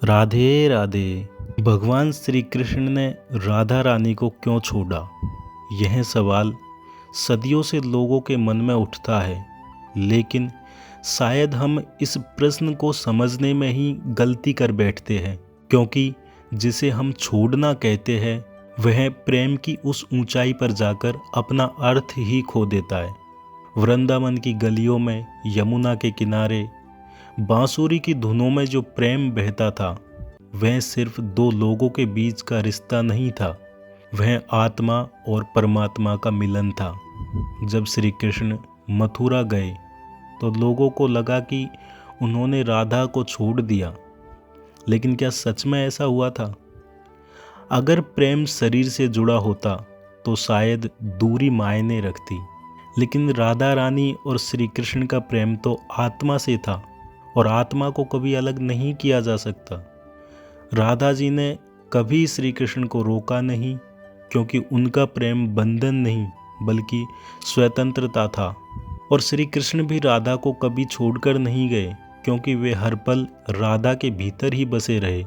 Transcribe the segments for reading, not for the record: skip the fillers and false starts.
राधे राधे। भगवान श्री कृष्ण ने राधा रानी को क्यों छोड़ा? यह सवाल सदियों से लोगों के मन में उठता है, लेकिन शायद हम इस प्रश्न को समझने में ही गलती कर बैठते हैं, क्योंकि जिसे हम छोड़ना कहते हैं वह प्रेम की उस ऊंचाई पर जाकर अपना अर्थ ही खो देता है। वृंदावन की गलियों में, यमुना के किनारे, बांसुरी की धुनों में जो प्रेम बहता था वह सिर्फ दो लोगों के बीच का रिश्ता नहीं था, वह आत्मा और परमात्मा का मिलन था। जब श्री कृष्ण मथुरा गए तो लोगों को लगा कि उन्होंने राधा को छोड़ दिया, लेकिन क्या सच में ऐसा हुआ था? अगर प्रेम शरीर से जुड़ा होता तो शायद दूरी मायने रखती, लेकिन राधा रानी और श्री कृष्ण का प्रेम तो आत्मा से था और आत्मा को कभी अलग नहीं किया जा सकता। राधा जी ने कभी श्री कृष्ण को रोका नहीं, क्योंकि उनका प्रेम बंधन नहीं बल्कि स्वतंत्रता था। और श्री कृष्ण भी राधा को कभी छोड़कर नहीं गए, क्योंकि वे हर पल राधा के भीतर ही बसे रहे।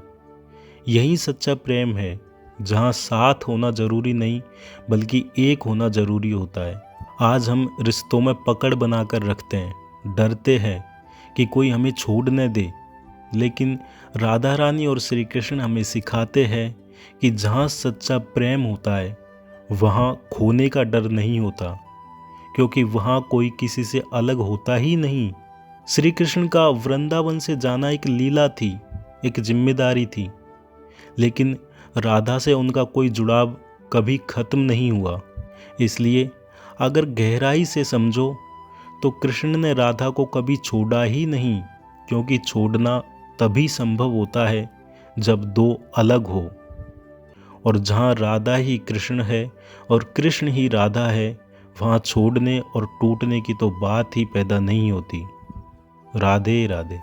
यही सच्चा प्रेम है, जहाँ साथ होना जरूरी नहीं बल्कि एक होना जरूरी होता है। आज हम रिश्तों में पकड़ बनाकर रखते हैं, डरते हैं कि कोई हमें छोड़ न दे, लेकिन राधा रानी और श्री कृष्ण हमें सिखाते हैं कि जहाँ सच्चा प्रेम होता है वहाँ खोने का डर नहीं होता, क्योंकि वहाँ कोई किसी से अलग होता ही नहीं। श्री कृष्ण का वृंदावन से जाना एक लीला थी, एक जिम्मेदारी थी, लेकिन राधा से उनका कोई जुड़ाव कभी खत्म नहीं हुआ। इसलिए अगर गहराई से समझो तो कृष्ण ने राधा को कभी छोड़ा ही नहीं, क्योंकि छोड़ना तभी संभव होता है जब दो अलग हो। और जहाँ राधा ही कृष्ण है और कृष्ण ही राधा है, वहाँ छोड़ने और टूटने की तो बात ही पैदा नहीं होती। राधे राधे।